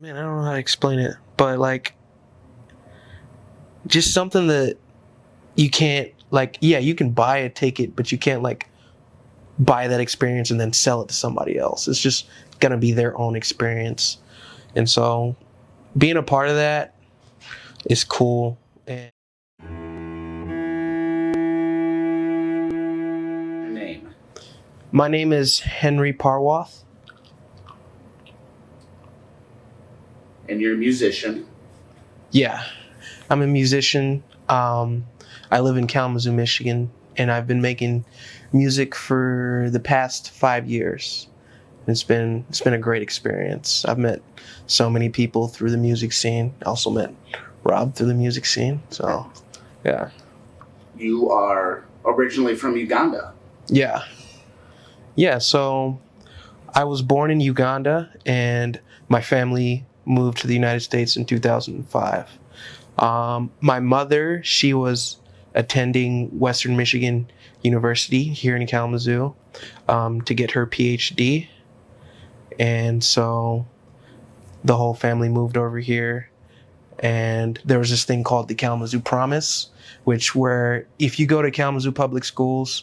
Man, I don't know how to explain it, but like just something that you can't like. Yeah, you can buy a ticket, but you can't like buy that experience and then sell it to somebody else. It's just gonna be their own experience, and so being a part of that is cool. And Your name. my name is Henry Parwoth. And you're a musician. Yeah, I'm a musician. I live in Kalamazoo, Michigan, and I've been making music for the past 5 years. It's been a great experience. I've met so many people through the music scene. I also met Rob through the music scene. So, yeah, You are originally from Uganda. yeah, yeah. So I was born in Uganda, and my family moved to the United States in 2005. My mother, she was attending Western Michigan University here in Kalamazoo to get her PhD. And so the whole family moved over here. And there was this thing called the Kalamazoo Promise, which where if you go to Kalamazoo Public Schools,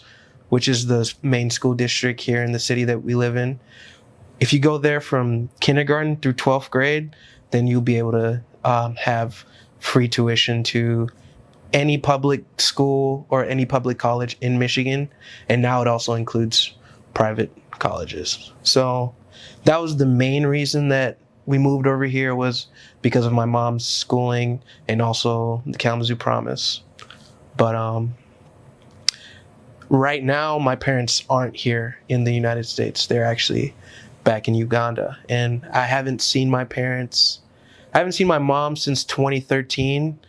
which is the main school district here in the city that we live in, if you go there from kindergarten through 12th grade, then you'll be able to have free tuition to any public school or any public college in Michigan. And now it also includes private colleges. So that was the main reason that we moved over here, was because of my mom's schooling and also the Kalamazoo Promise. But right now, my parents aren't here in the United States. They're actually back in Uganda. And I haven't seen my parents. I haven't seen my mom since 2013,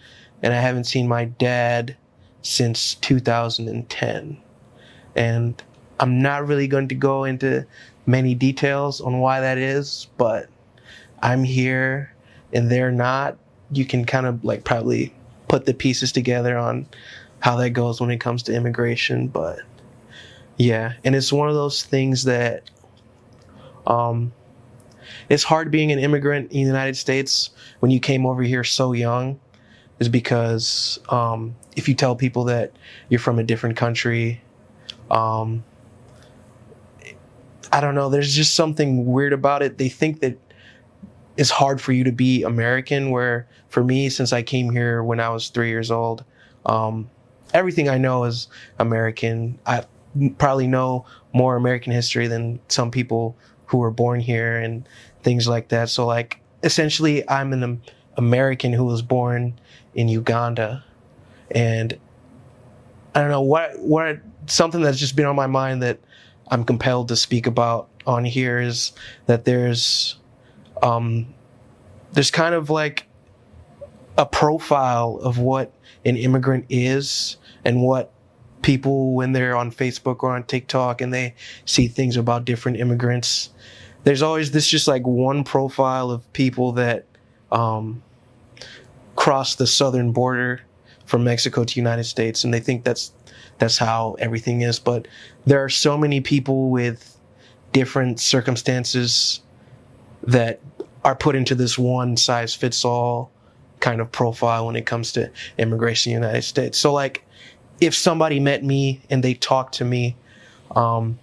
and I haven't seen my dad since 2010. And I'm not really going to go into many details on why that is, but I'm here and they're not. You can kind of like probably put the pieces together on how that goes when it comes to immigration. But yeah, and it's one of those things that um, it's hard being an immigrant in the United States when you came over here so young, is because if you tell people that you're from a different country, um, I don't know, there's just something weird about it. They think that it's hard for you to be American, where for me, since I came here when I was 3 years old, um, everything I know is American. I probably know more American history than some people who were born here and things like that. So like essentially I'm an American who was born in Uganda. And I don't know what something that's just been on my mind that I'm compelled to speak about on here is that there's kind of like a profile of what an immigrant is, and what people, when they're on Facebook or on TikTok and they see things about different immigrants, there's always this just like one profile of people that um, cross the southern border from Mexico to United States, and they think that's how everything is. But there are so many people with different circumstances that are put into this one size fits all kind of profile when it comes to immigration in the United States. So like if somebody met me and they talked to me, um,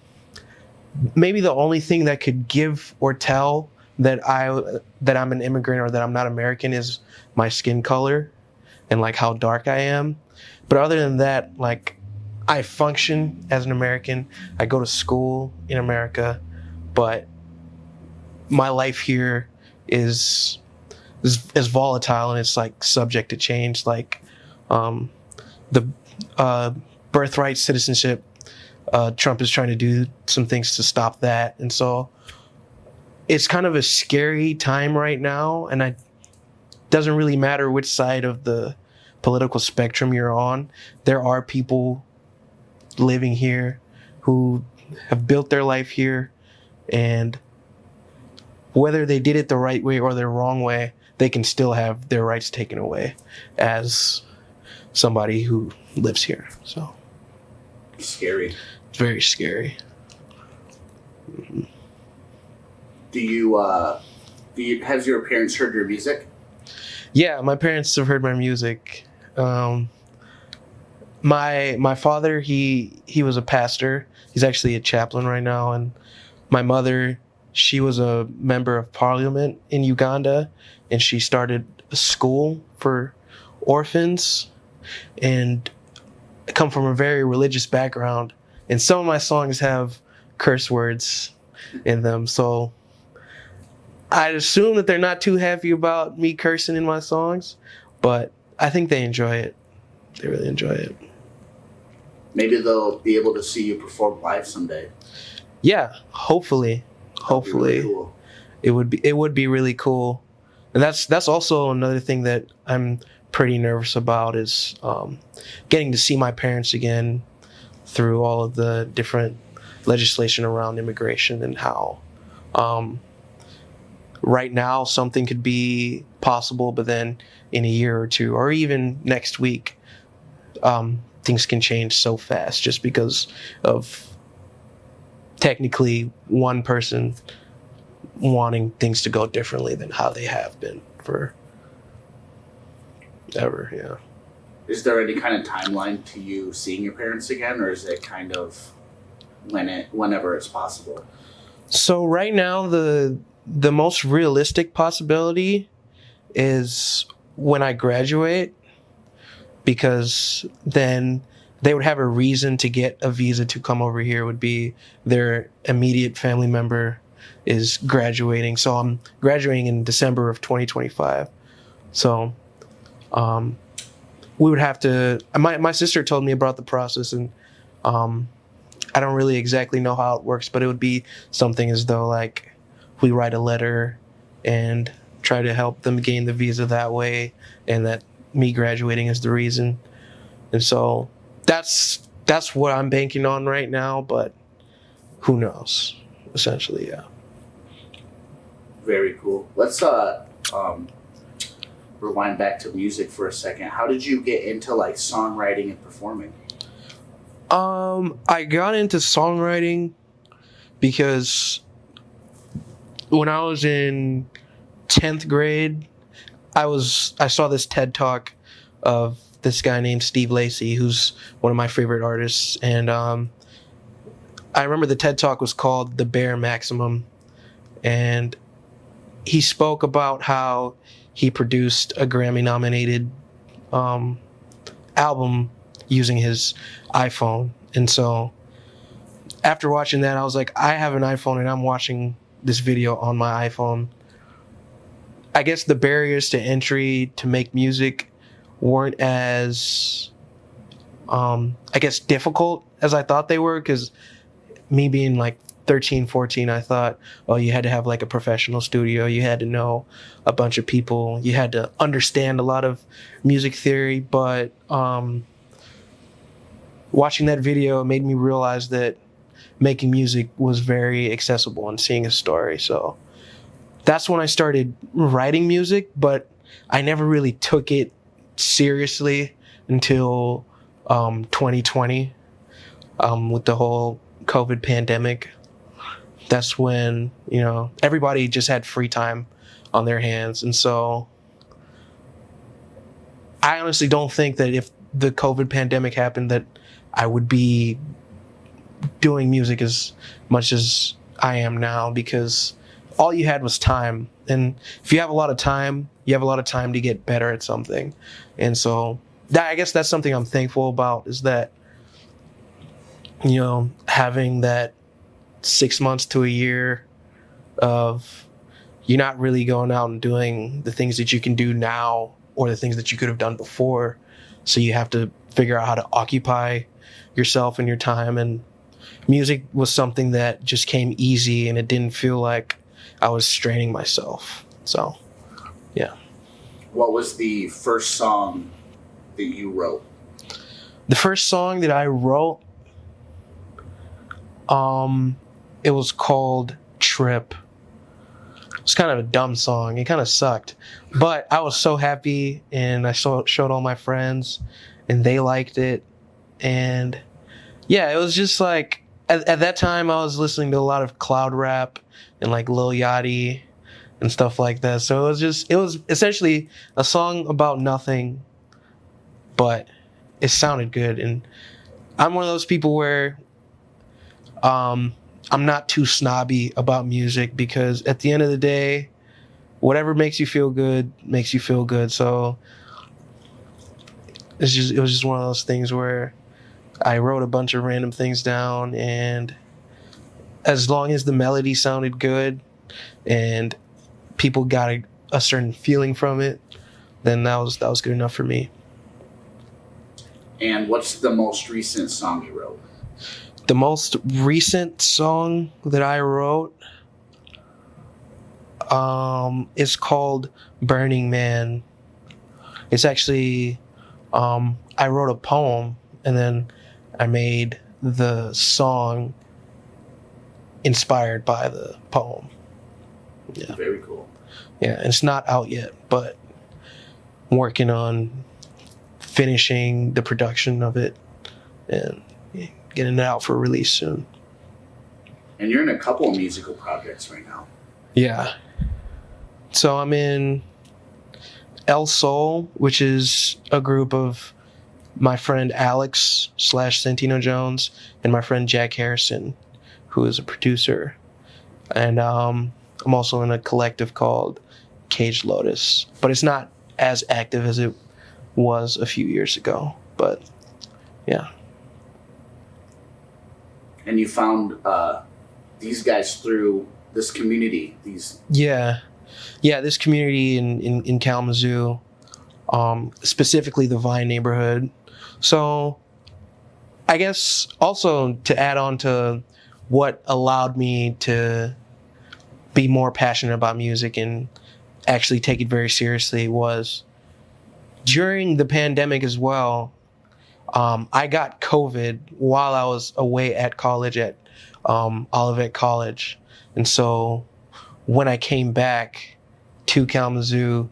maybe the only thing that could give or tell that I'm an immigrant or that I'm not American is my skin color and like how dark I am. But other than that, like I function as an American. I go to school in America, but my life here is is volatile, and it's like subject to change. Like um, the birthright citizenship, Trump is trying to do some things to stop that, and so it's kind of a scary time right now. And it doesn't really matter which side of the political spectrum you're on. There are people living here who have built their life here, and whether they did it the right way or the wrong way, they can still have their rights taken away as somebody who lives here. So Scary. it's very scary. Do you Has your parents heard your music? Yeah, my parents have heard my music. My father, he was a pastor. He's actually a chaplain right now, and my mother, she was a member of parliament in Uganda, and she started a school for orphans. And I come from a very religious background, and some of my songs have curse words in them. So I'd assume that they're not too happy about me cursing in my songs, but I think they enjoy it. They really enjoy it. Maybe they'll be able to see you perform live someday. Yeah, hopefully. That'd be really Hopefully. cool. It would be really cool. And that's also another thing that I'm pretty nervous about is getting to see my parents again through all of the different legislation around immigration and how right now something could be possible, but then in a year or two or even next week, things can change so fast just because of technically one person wanting things to go differently than how they have been for ever. Yeah. Is there any kind of timeline to you seeing your parents again, or is it kind of whenever it's possible? So right now the most realistic possibility is when I graduate, because then they would have a reason to get a visa to come over here. Would be their immediate family member is graduating. So I'm graduating in December of 2025. So we would have to, my sister told me about the process, and I don't really exactly know how it works, but it would be something as though like we write a letter and try to help them gain the visa that way, and that me graduating is the reason. And so that's what I'm banking on right now, but who knows, essentially. Yeah. Very cool. Let's rewind back to music for a second. How did you get into like songwriting and performing? I got into songwriting because when I was in 10th grade, I saw this TED Talk of this guy named Steve Lacy, who's one of my favorite artists, and I remember the TED Talk was called The Bare Maximum, and he spoke about how he produced a Grammy-nominated album using his iPhone. And so after watching that, I was like, I have an iPhone and I'm watching this video on my iPhone. I guess the barriers to entry to make music weren't as, I guess, difficult as I thought they were, because me being like 13, 14, I thought, oh, you had to have like a professional studio. You had to know a bunch of people. You had to understand a lot of music theory. But watching that video made me realize that making music was very accessible and seeing a story. So that's when I started writing music, but I never really took it seriously until 2020 with the whole COVID pandemic. That's when, everybody just had free time on their hands. And so I honestly don't think that if the COVID pandemic happened that I would be doing music as much as I am now, because all you had was time. And if you have a lot of time, you have a lot of time to get better at something. And so I guess that's something I'm thankful about, is that, having that 6 months to a year of you're not really going out and doing the things that you can do now or the things that you could have done before. So you have to figure out how to occupy yourself and your time. And music was something that just came easy, and it didn't feel like I was straining myself. So, yeah. What was the first song that you wrote? The first song that I wrote, it was called Trip. It's kind of a dumb song. It kind of sucked. But I was so happy, and I showed all my friends, and they liked it. And yeah, it was just like, at that time I was listening to a lot of cloud rap and like Lil Yachty and stuff like that. So it was essentially a song about nothing, but it sounded good. And I'm one of those people where I'm not too snobby about music, because at the end of the day, whatever makes you feel good makes you feel good. So it was just one of those things where I wrote a bunch of random things down, and as long as the melody sounded good and people got a certain feeling from it, then that was good enough for me. And what's the most recent song you wrote? The most recent song that I wrote is called Burning Man. It's actually, I wrote a poem and then I made the song inspired by the poem. Yeah. Very cool. Yeah, and it's not out yet, but I'm working on finishing the production of it and getting it out for release soon. And you're in a couple of musical projects right now. Yeah. So I'm in El Sol, which is a group of my friend Alex / Santino Jones and my friend Jack Harrison, who is a producer. And I'm also in a collective called Caged Lotus, but it's not as active as it was a few years ago. But yeah. And you found these guys through this community. Yeah, this community in Kalamazoo, specifically the Vine neighborhood. So I guess also to add on to what allowed me to be more passionate about music and actually take it very seriously was during the pandemic as well. I got COVID while I was away at college at Olivet College. And so when I came back to Kalamazoo,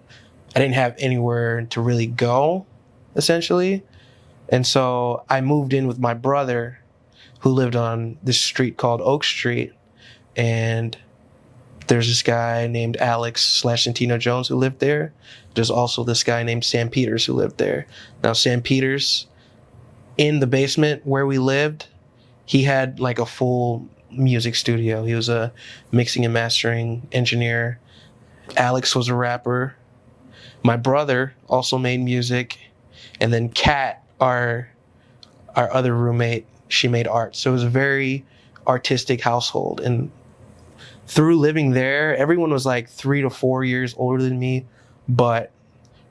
I didn't have anywhere to really go, essentially. And so I moved in with my brother, who lived on this street called Oak Street. And there's this guy named Alex / Santino Jones who lived there. There's also this guy named Sam Peters who lived there. Now, Sam Peters, in the basement where we lived, he had like a full music studio. He was a mixing and mastering engineer. Alex was a rapper. My brother also made music. And then Kat, our other roommate, she made art. So it was a very artistic household. And through living there, everyone was like 3 to 4 years older than me. But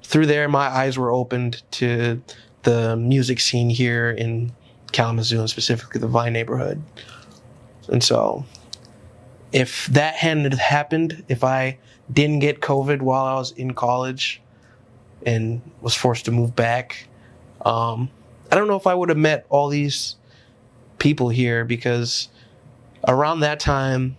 through there, my eyes were opened to the music scene here in Kalamazoo, and specifically the Vine neighborhood. And so if that hadn't happened, if I didn't get COVID while I was in college and was forced to move back, I don't know if I would have met all these people here, because around that time,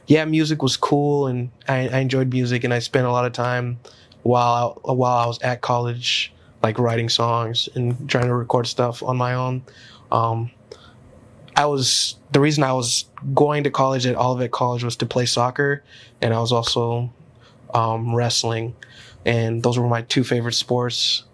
yeah, music was cool and I enjoyed music, and I spent a lot of time while I was at college, like writing songs and trying to record stuff on my own. The reason I was going to college at Olivet College was to play soccer, and I was also wrestling, and those were my two favorite sports.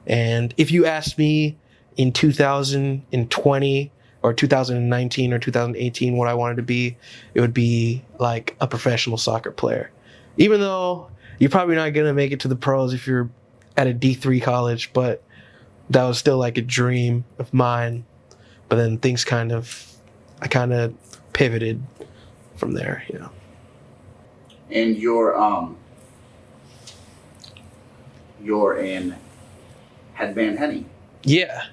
And if you asked me in 2020 or 2019 or 2018 what I wanted to be, it would be like a professional soccer player. Even though you're probably not going to make it to the pros if you're at a D3 college, but that was still like a dream of mine. But then I kind of pivoted from there, you know. And you're in Headband Henny. Yeah.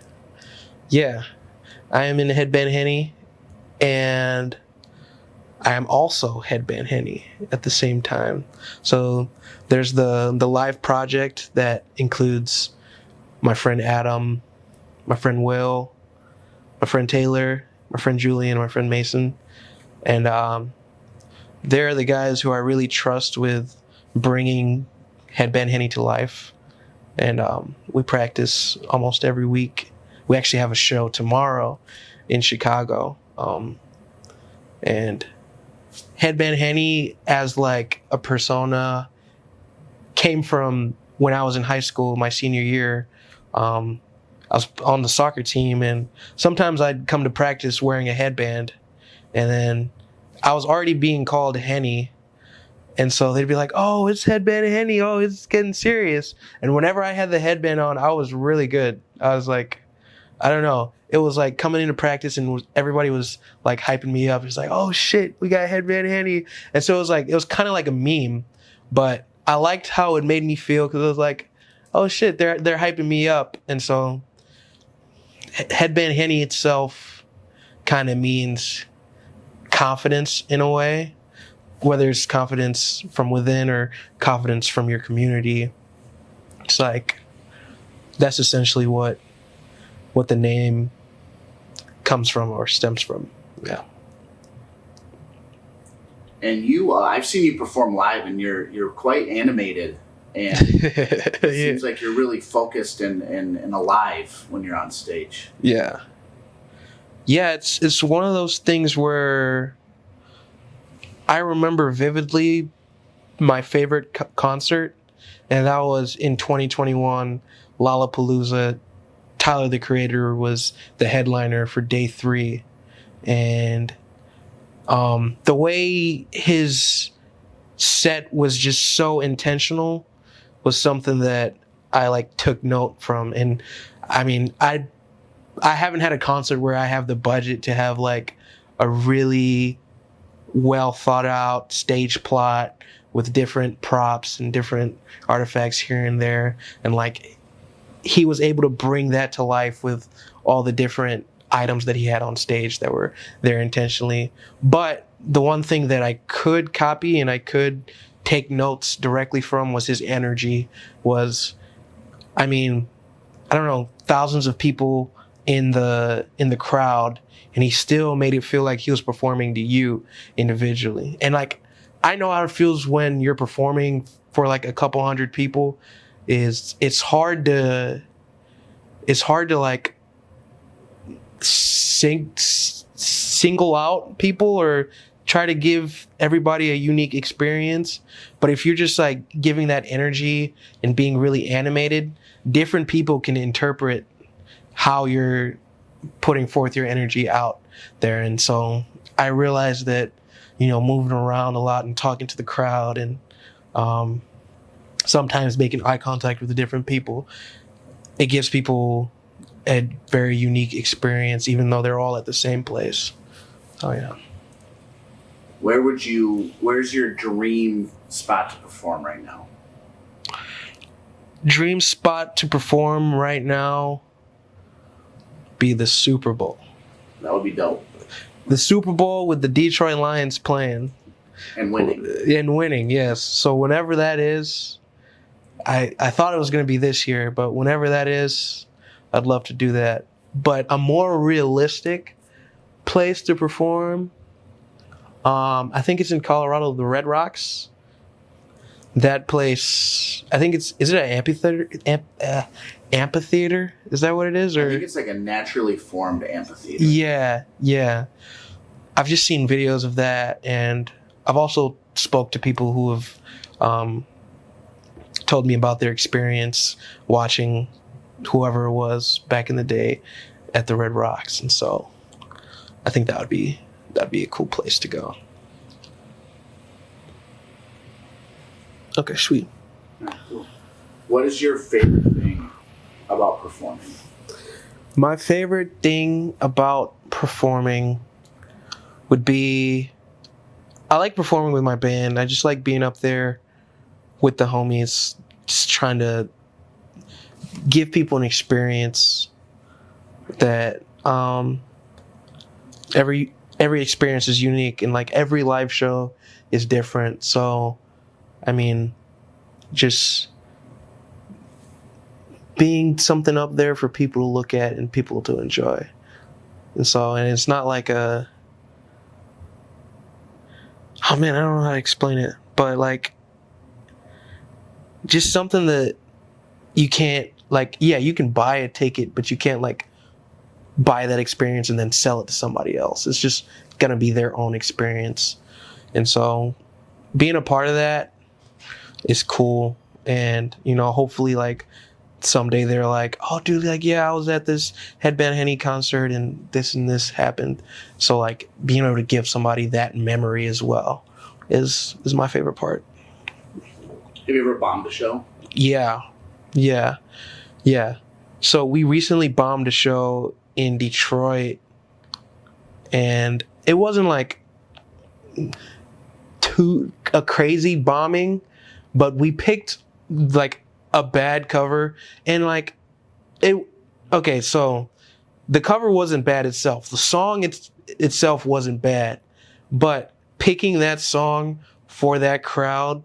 I am in Headband Henny, and I am also Headband Henny at the same time. So there's the live project that includes my friend Adam, my friend Will, my friend Taylor, my friend Julian, my friend Mason. And they're the guys who I really trust with bringing Headband Henny to life. And we practice almost every week. We actually have a show tomorrow in Chicago. And Headband Henny as like a persona came from when I was in high school, my senior year. I was on the soccer team, and sometimes I'd come to practice wearing a headband, and then I was already being called Henny. And so they'd be like, "Oh, it's Headband Henny. Oh, it's getting serious." And whenever I had the headband on, I was really good. I was like, I don't know. It was like coming into practice and everybody was like hyping me up. It's like, "Oh shit, we got Headband Henny." And so it was kind of like a meme, but I liked how it made me feel because it was like, "Oh shit, they're hyping me up." And so Headband Henny itself kind of means confidence in a way, whether it's confidence from within or confidence from your community. It's like, that's essentially what the name comes from or stems from. Yeah. And you, I've seen you perform live, and you're quite animated, and it seems like you're really focused and alive when you're on stage. Yeah. Yeah, it's one of those things where I remember vividly my favorite concert, and that was in 2021, Lollapalooza. Tyler, the Creator, was the headliner for day 3. And the way his set was just so intentional was something that I like took note from. And I mean, I haven't had a concert where I have the budget to have like a really well thought out stage plot with different props and different artifacts here and there, and like he was able to bring that to life with all the different items that he had on stage that were there intentionally. But the one thing that I could copy and I could take notes directly from was his energy. I mean, I don't know, thousands of people in the crowd, and he still made it feel like he was performing to you individually. And like, I know how it feels when you're performing for like a couple hundred people. It's hard to like single out people or try to give everybody a unique experience. But if you're just like giving that energy and being really animated, different people can interpret how you're putting forth your energy out there. And so I realized that, moving around a lot and talking to the crowd and sometimes making eye contact with the different people, it gives people a very unique experience, even though they're all at the same place. Oh yeah. Where's your dream spot to perform right now? Dream spot to perform right now be the Super Bowl. That would be dope. The Super Bowl with the Detroit Lions playing. And winning. And winning, yes. So whenever that is, I thought it was going to be this year, but whenever that is, I'd love to do that. But a more realistic place to perform, I think it's in Colorado, the Red Rocks. That place, I think is it an amphitheater? Amphitheater? Is that what it is? Or I think it's like a naturally formed amphitheater. Yeah. I've just seen videos of that, and I've also spoke to people who have told me about their experience watching whoever it was back in the day at the Red Rocks, and so I think that'd be a cool place to go. Okay, sweet. Cool. What is your favorite thing about performing? My favorite thing about performing would be, I like performing with my band. I just like being up there with the homies, just trying to give people an experience that every experience is unique, and like every live show is different. So I mean, just being something up there for people to look at and people to enjoy. And it's not like I don't know how to explain it, but like just something that you can't, like, yeah, you can buy a ticket, but you can't like buy that experience and then sell it to somebody else. It's just gonna be their own experience. And so being a part of that is cool. And, you know, hopefully like someday they're like, oh dude, like, yeah, I was at this Headband Henny concert and this happened. So like being able to give somebody that memory as well is my favorite part. Have you ever bombed a show? Yeah. So we recently bombed a show in Detroit, and it wasn't like a crazy bombing, but we picked like a bad cover, and like okay, so the cover wasn't bad itself. The song itself wasn't bad, but picking that song for that crowd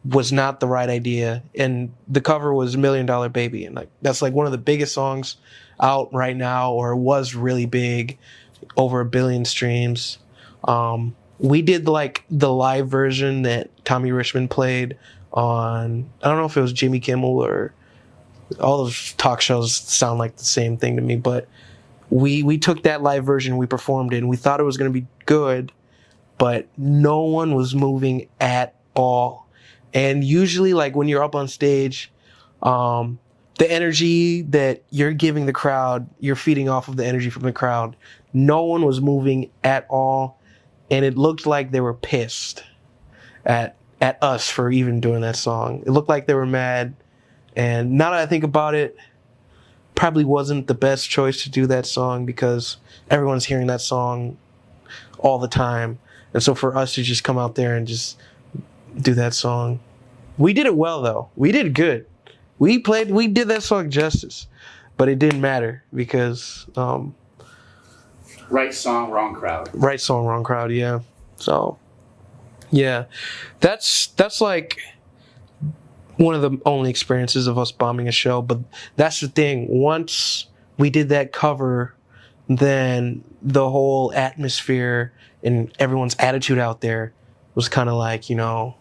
was not the right idea. And the cover was $1 Million Baby, and like that's like one of the biggest songs out right now, or was really big, over 1 billion streams. We did like the live version that Tommy Richmond played on, I don't know if it was Jimmy Kimmel, or all those talk shows sound like the same thing to me, but we took that live version, we performed it, and we thought it was going to be good, but no one was moving at all. And usually, like, when you're up on stage, the energy that you're giving the crowd, you're feeding off of the energy from the crowd. No one was moving at all, and it looked like they were pissed at us for even doing that song. It looked like they were mad, and now that I think about it, probably wasn't the best choice to do that song, because everyone's hearing that song all the time. And so for us to just come out there and just do that song, we did it well though. We did good. We did that song justice, but it didn't matter because right song, wrong crowd. Right song, wrong crowd. Yeah. So yeah, that's like one of the only experiences of us bombing a show. But that's the thing. Once we did that cover, then the whole atmosphere and everyone's attitude out there was kind of like, you know,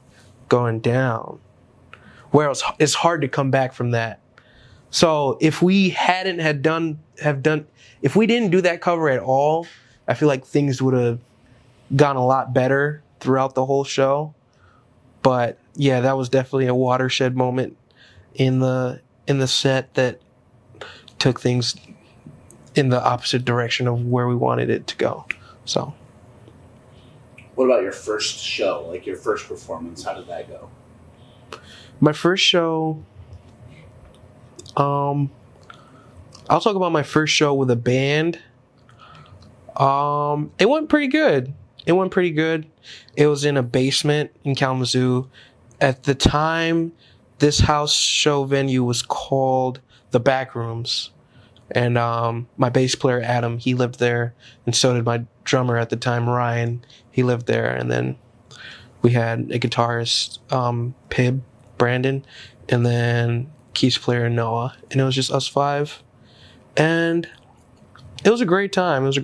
going down, where it's hard to come back from that. So if we if we didn't do that cover at all, I feel like things would have gone a lot better throughout the whole show. But yeah, that was definitely a watershed moment in the set that took things in the opposite direction of where we wanted it to go. So what about your first show, like your first performance? How did that go? My first show, I'll talk about my first show with a band. It went pretty good. It was in a basement in Kalamazoo. At the time, this house show venue was called The Backrooms. And my bass player, Adam, he lived there. And so did my drummer at the time, Ryan. He lived there. And then we had a guitarist, Pib, Brandon, and then keys player, Noah. And it was just us five. And it was a great time. It was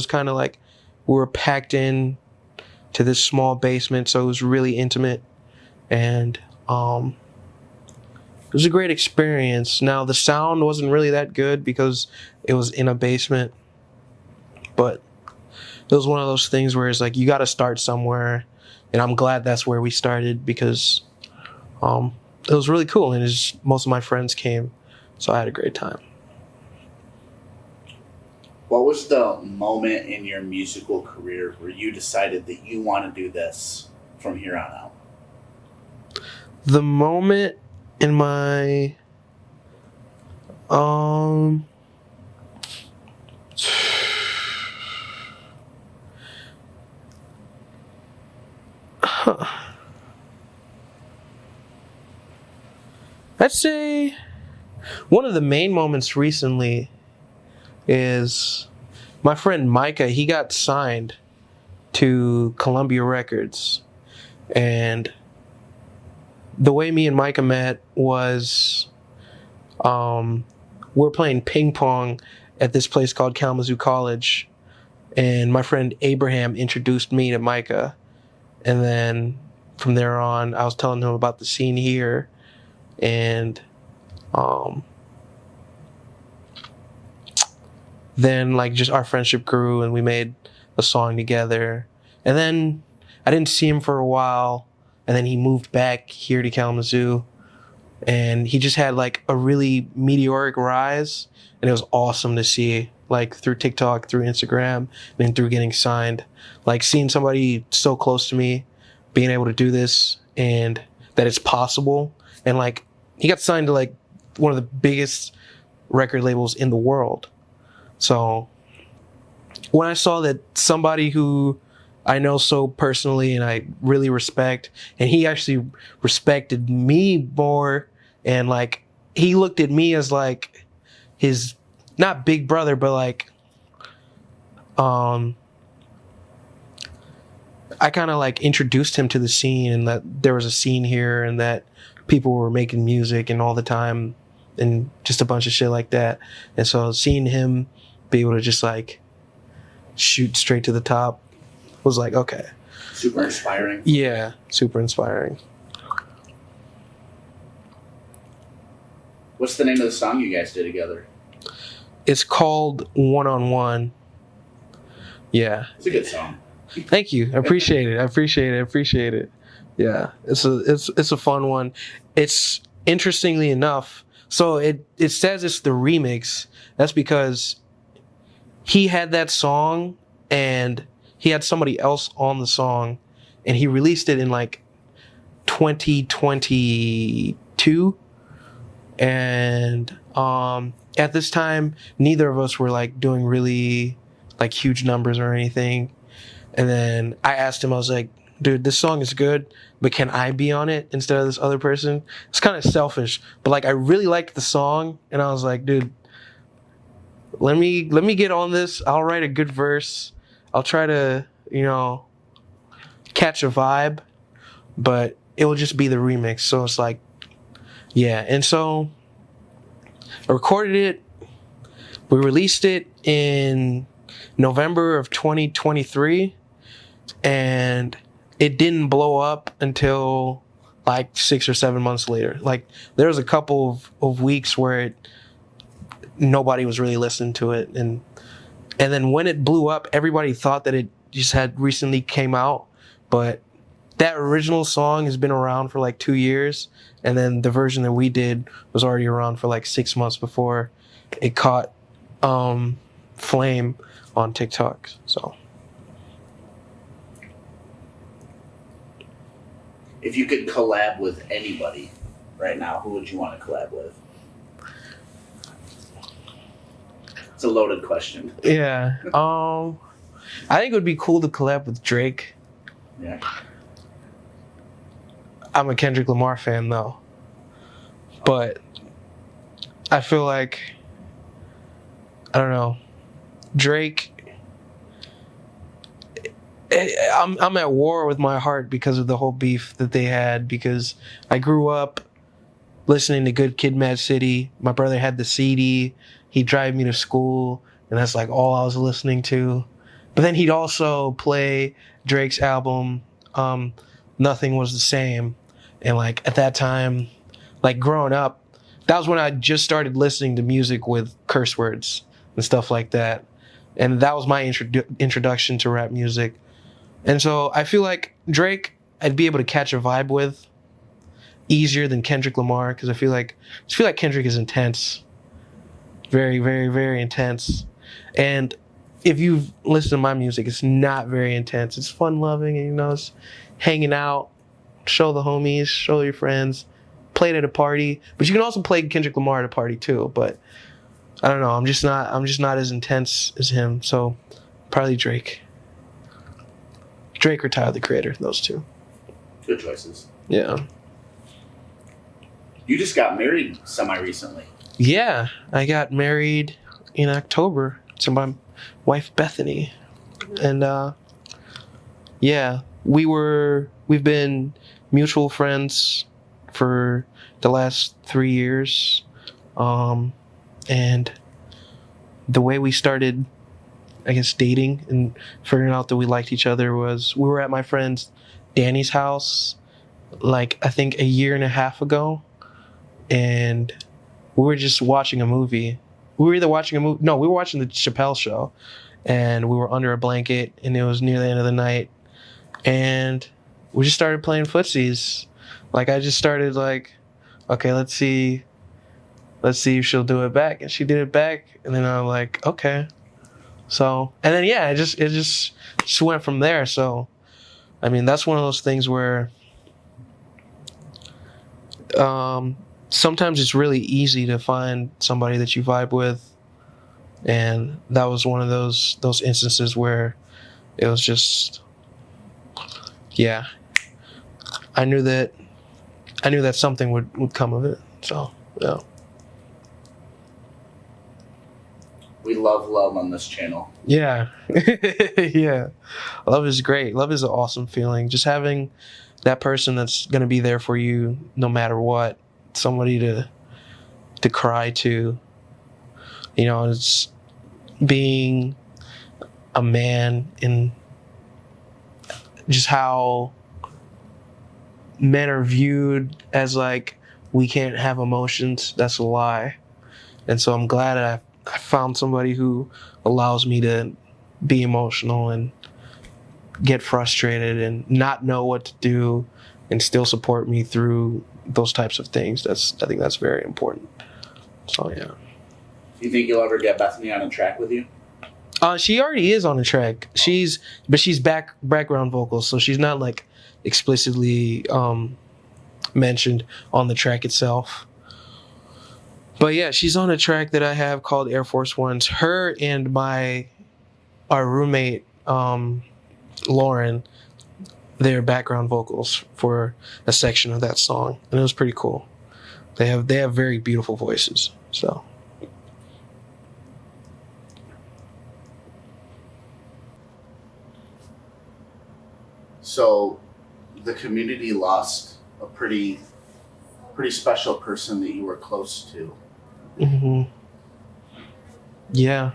kind of like we were packed in to this small basement, so it was really intimate. And it was a great experience. Now, the sound wasn't really that good because it was in a basement, but it was one of those things where it's like, you got to start somewhere, and I'm glad that's where we started, because it was really cool, and most of my friends came, so I had a great time. What was the moment in your musical career where you decided that you want to do this from here on out? The moment in my I'd say one of the main moments recently is my friend Micah. He got signed to Columbia Records, and the way me and Micah met was we're playing ping pong at this place called Kalamazoo College, and my friend Abraham introduced me to Micah, and then from there on I was telling him about the scene here, and then like just our friendship grew, and we made a song together. And then I didn't see him for a while, and then he moved back here to Kalamazoo, and he just had like a really meteoric rise, and it was awesome to see, like through TikTok, through Instagram, and through getting signed. Like seeing somebody so close to me being able to do this, and that it's possible. And like he got signed to like one of the biggest record labels in the world. So when I saw that somebody who I know so personally and I really respect, and he actually respected me more, and like he looked at me as like his, not big brother, but like I kind of like introduced him to the scene, and that there was a scene here, and that people were making music and all the time, and just a bunch of shit like that. And so seeing him be able to just like shoot straight to the top was like, okay. Super inspiring. Yeah, super inspiring. What's the name of the song you guys did together? It's called One on One. Yeah. It's a good song. Thank you. I appreciate it. I appreciate it. Yeah. It's a fun one. It's interestingly enough, so it says it's the remix. That's because he had that song and he had somebody else on the song, and he released it in like 2022. And at this time, neither of us were like doing really like huge numbers or anything. And then I asked him, I was like, dude, this song is good, but can I be on it instead of this other person? It's kind of selfish, but like I really liked the song, and I was like, dude, let me get on this. I'll write a good verse. I'll try to, catch a vibe, but it will just be the remix. So it's like, yeah. And so I recorded it. We released it in November of 2023, and it didn't blow up until like 6 or 7 months later. Like there was a couple of weeks where nobody was really listening to it, and then when it blew up, everybody thought that it just had recently came out, but that original song has been around for like 2 years, and then the version that we did was already around for like 6 months before it caught flame on TikTok. So if you could collab with anybody right now, who would you want to collab with? It's a loaded question. Yeah. I think it would be cool to collab with Drake. Yeah. I'm a Kendrick Lamar fan though. But I feel like, I don't know, Drake, I'm at war with my heart because of the whole beef that they had, because I grew up listening to Good Kid, Mad City. My brother had the CD. He'd drive me to school, and that's like all I was listening to. But then he'd also play Drake's album, Nothing Was the Same. And like at that time, like growing up, that was when I just started listening to music with curse words and stuff like that. And that was my introduction to rap music. And so I feel like Drake, I'd be able to catch a vibe with easier than Kendrick Lamar, because I feel like Kendrick is intense. Very, very, very intense. And if you've listened to my music, it's not very intense. It's fun loving, and it's hanging out, show the homies, show your friends, play it at a party. But you can also play Kendrick Lamar at a party too. But I don't know. I'm just not as intense as him. So probably Drake. Drake or Tyler the Creator. Those two. Good choices. Yeah. You just got married semi-recently. Yeah, I got married in October to my wife Bethany, and yeah, we've been mutual friends for the last 3 years, and the way we started, I guess, dating and figuring out that we liked each other was we were at my friend Danny's house, like I think a year and a half ago, and we were just watching a movie. We were either watching a movie. No, we were watching the Chappelle Show, and we were under a blanket, and it was near the end of the night. and we just started playing footsies. Like, I just started like, okay, let's see if she'll do it back. And she did it back, and then I'm like, okay. So, and then yeah, it just went from there. So, I mean, that's one of those things where sometimes it's really easy to find somebody that you vibe with, and that was one of those instances where it was just, yeah, I knew that something would come of it. So yeah. We love on this channel. Yeah. Yeah. Love is great. Love is an awesome feeling. Just having that person that's going to be there for you no matter what. Somebody to cry to. You know, it's being a man in just how men are viewed as like, we can't have emotions. That's a lie. And so I'm glad that I found somebody who allows me to be emotional and get frustrated and not know what to do and still support me through those types of things. I think that's very important. So yeah. Do you think you'll ever get Bethany on a track with you? She already is on a track. She's background vocals, so she's not like explicitly mentioned on the track itself. But yeah, she's on a track that I have called Air Force Ones. Her and our roommate, Lauren, their background vocals for a section of that song. And it was pretty cool. They have very beautiful voices. So the community lost a pretty special person that you were close to. mm-hmm. Yeah.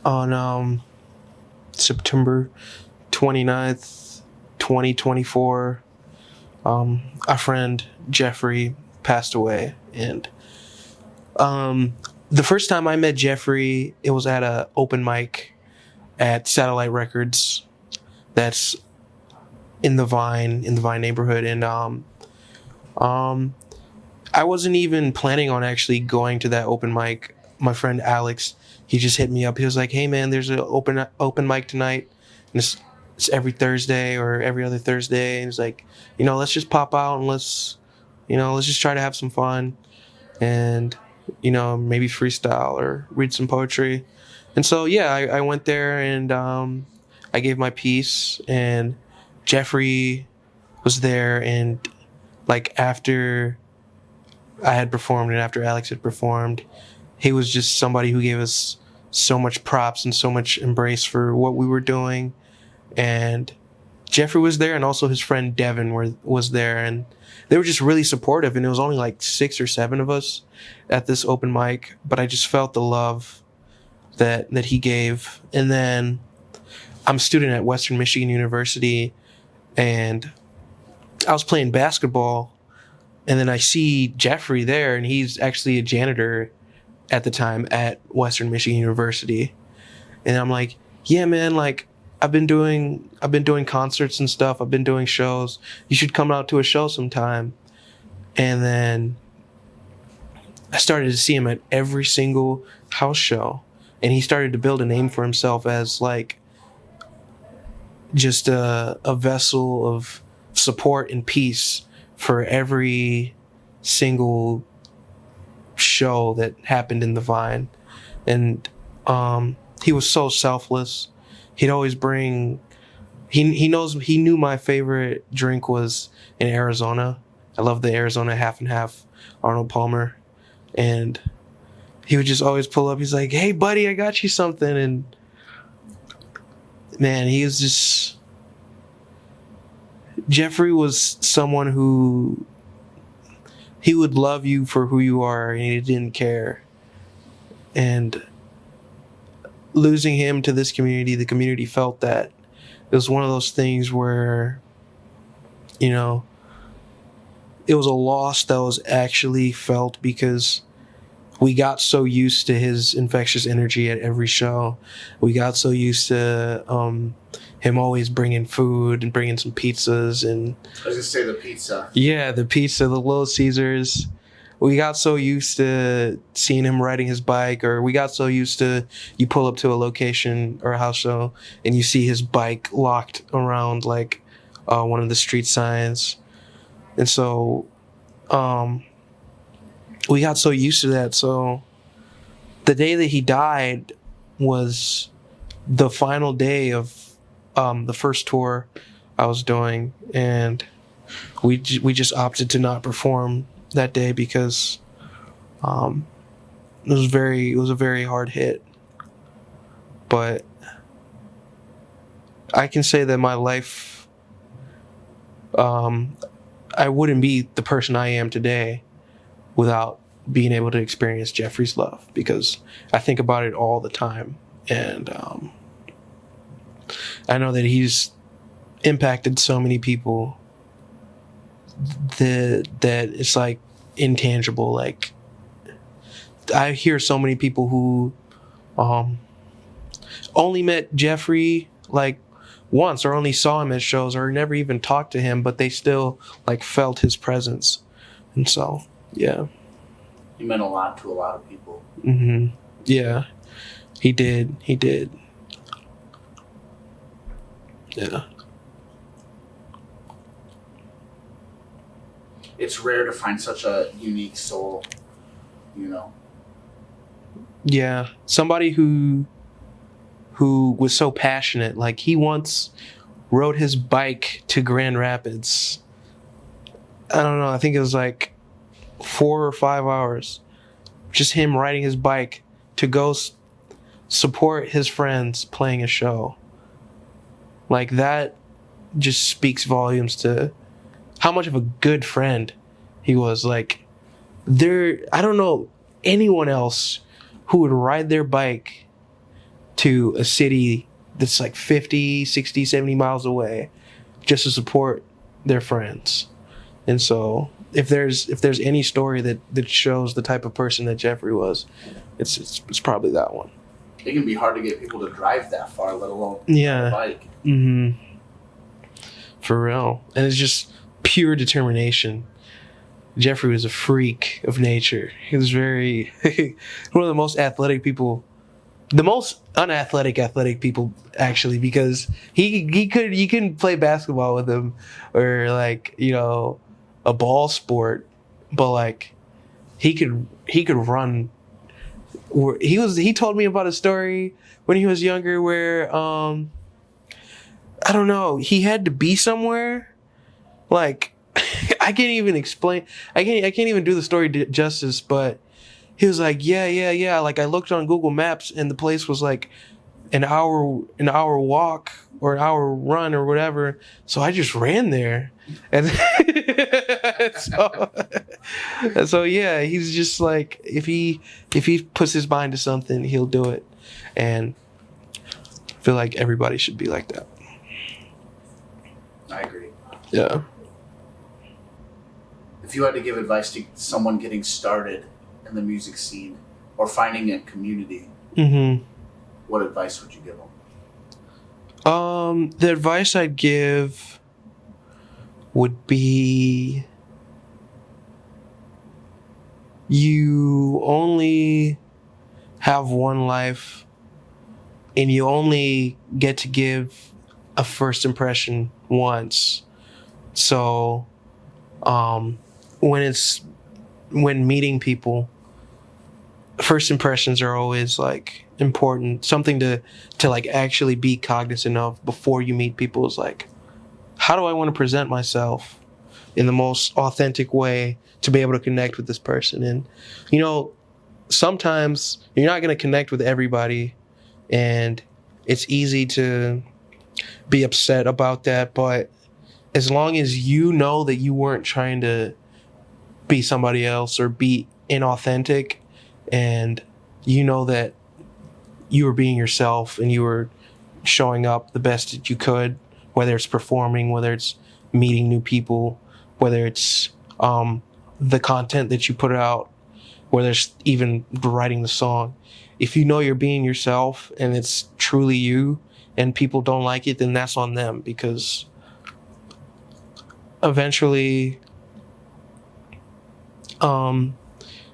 On September 29th, 2024, our friend Jeffery passed away. And the first time I met Jeffery, it was at a open mic at Satellite Records that's in the Vine neighborhood. And I wasn't even planning on actually going to that open mic. My friend Alex, he just hit me up. He was like, "Hey man, there's an open mic tonight, and it's every Thursday or every other Thursday." And he's like, let's just pop out and let's just try to have some fun, and maybe freestyle or read some poetry. And so yeah, I went there and I gave my piece, and Jeffery was there, and like after I had performed and after Alex had performed, he was just somebody who gave us so much props and so much embrace for what we were doing. And Jeffrey was there, and also his friend Devin was there, and they were just really supportive. And it was only like 6 or 7 of us at this open mic, but I just felt the love that he gave. And then I'm a student at Western Michigan University, and I was playing basketball, and then I see Jeffrey there, and he's actually a janitor at the time at Western Michigan University. And I'm like, yeah, man, like I've been doing concerts and stuff. I've been doing shows. You should come out to a show sometime. And then I started to see him at every single house show, and he started to build a name for himself as like just a vessel of support and peace for every single show that happened in the Vine. And he was so selfless. He'd always bring, he knew my favorite drink was in Arizona. I love the Arizona half and half Arnold Palmer. And he would just always pull up. He's like, "Hey buddy, I got you something." And man, he was just, Jeffrey was someone who, he would love you for who you are, and he didn't care. And losing him to this community, the community felt that. It was one of those things where, it was a loss that was actually felt, because we got so used to his infectious energy at every show. We got so used to him always bringing food and bringing some pizzas. And I was gonna say the pizza. Yeah, the pizza, the Little Caesars. We got so used to seeing him riding his bike, or we got so used to you pull up to a location or a house show and you see his bike locked around like one of the street signs. And so we got so used to that. So the day that he died was the final day of the first tour I was doing, and we just opted to not perform that day because it was a very hard hit. But I can say that my life, I wouldn't be the person I am today without being able to experience Jeffrey's love, because I think about it all the time. And I know that he's impacted so many people that it's like intangible. Like, I hear so many people who only met Jeffrey like once, or only saw him at shows, or never even talked to him, but they still like felt his presence. And so, yeah. He meant a lot to a lot of people. Mm-hmm. Yeah, he did. Yeah. It's rare to find such a unique soul, you know. Yeah, somebody who was so passionate. Like, he once rode his bike to Grand Rapids. I don't know, I think it was like 4 or 5 hours. Just him riding his bike to go support his friends playing a show. Like, that just speaks volumes to how much of a good friend he was. Like, I don't know anyone else who would ride their bike to a city that's like 50, 60, 70 miles away just to support their friends. And so if there's any story that shows the type of person that Jeffrey was, it's probably that one. It can be hard to get people to drive that far, let alone Yeah. a bike. Mm-hmm. For real. And it's just pure determination. Jeffrey was a freak of nature. He was very one of the most athletic people, the most unathletic athletic people, actually, because you couldn't play basketball with him, or like, you know, a ball sport, but like he could run. He told me about a story when he was younger where I don't know, he had to be somewhere, like I can't even explain. I can't even do the story justice. But he was like, yeah. Like, I looked on Google Maps and the place was like an hour walk or an hour run or whatever. So I just ran there, and so yeah, he's just like, if he puts his mind to something, he'll do it. And I feel like everybody should be like that. I agree. Yeah. If you had to give advice to someone getting started in the music scene or finding a community, Mm-hmm. what advice would you give them? The advice I'd give would be, you only have one life, and you only get to give a first impression once. So, when meeting people, first impressions are always like important. Something to like actually be cognizant of before you meet people is like, how do I want to present myself in the most authentic way to be able to connect with this person? And, you know, sometimes you're not going to connect with everybody, and it's easy to be upset about that. But as long as you know that you weren't trying to be somebody else or be inauthentic, and you know that you were being yourself and you were showing up the best that you could, whether it's performing, whether it's meeting new people, whether it's the content that you put out, where they're even writing the song. If you know you're being yourself and it's truly you and people don't like it, then that's on them, because eventually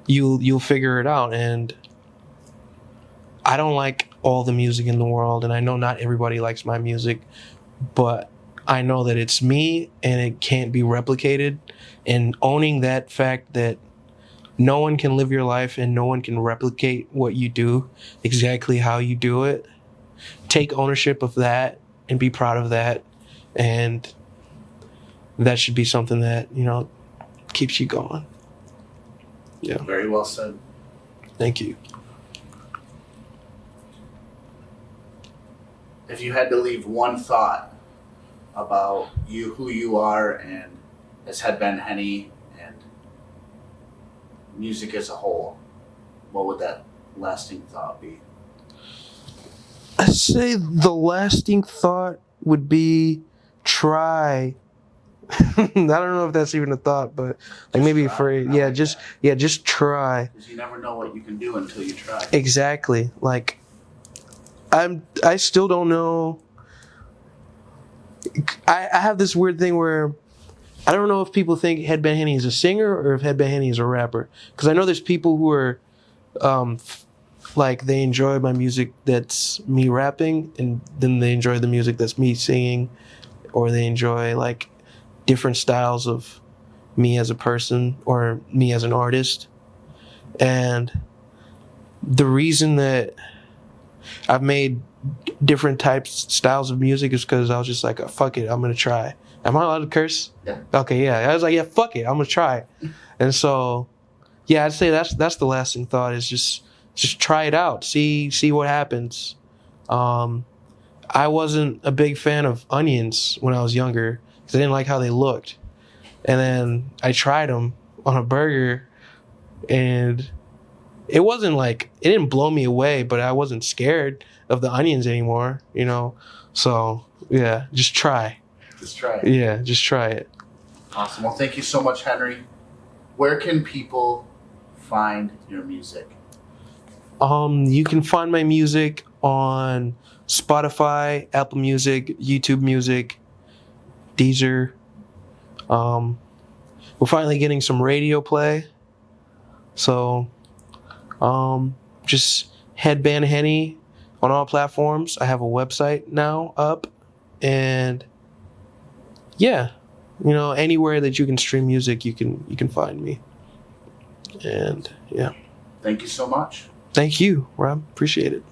you'll figure it out. And I don't like all the music in the world, and I know not everybody likes my music, but I know that it's me and it can't be replicated. And owning that fact that no one can live your life and no one can replicate what you do exactly how you do it. Take ownership of that and be proud of that. And that should be something that, keeps you going. Yeah. Very well said. Thank you. If you had to leave one thought about you, who you are, and as Headband Henny and music as a whole, what would that lasting thought be? I'd say the lasting thought would be try. I don't know if that's even a thought, but like maybe just try. Because you never know what you can do until you try. Exactly. Like I still don't know. I have this weird thing where I don't know if people think Headband Henny is a singer or if Headband Henny is a rapper. Because I know there's people who are like they enjoy my music that's me rapping, and then they enjoy the music that's me singing, or they enjoy like different styles of me as a person or me as an artist. And the reason that I've made different styles of music is because I was just like, oh, fuck it, I'm gonna try. Am I allowed to curse? Yeah. Okay, yeah. I was like, yeah, fuck it, I'm gonna try. And so, yeah, I'd say that's the lasting thought, is just try it out, see what happens. I wasn't a big fan of onions when I was younger because I didn't like how they looked. And then I tried them on a burger, and it wasn't like, it didn't blow me away, but I wasn't scared of the onions anymore, So, yeah, just try. Just try it. Yeah, just try it. Awesome. Well, thank you so much, Henry. Where can people find your music? You can find my music on Spotify, Apple Music, YouTube Music, Deezer. We're finally getting some radio play. So, just Headband Henny on all platforms. I have a website now up, and yeah, anywhere that you can stream music, you can find me. And yeah. Thank you so much. Thank you, Rob. Appreciate it.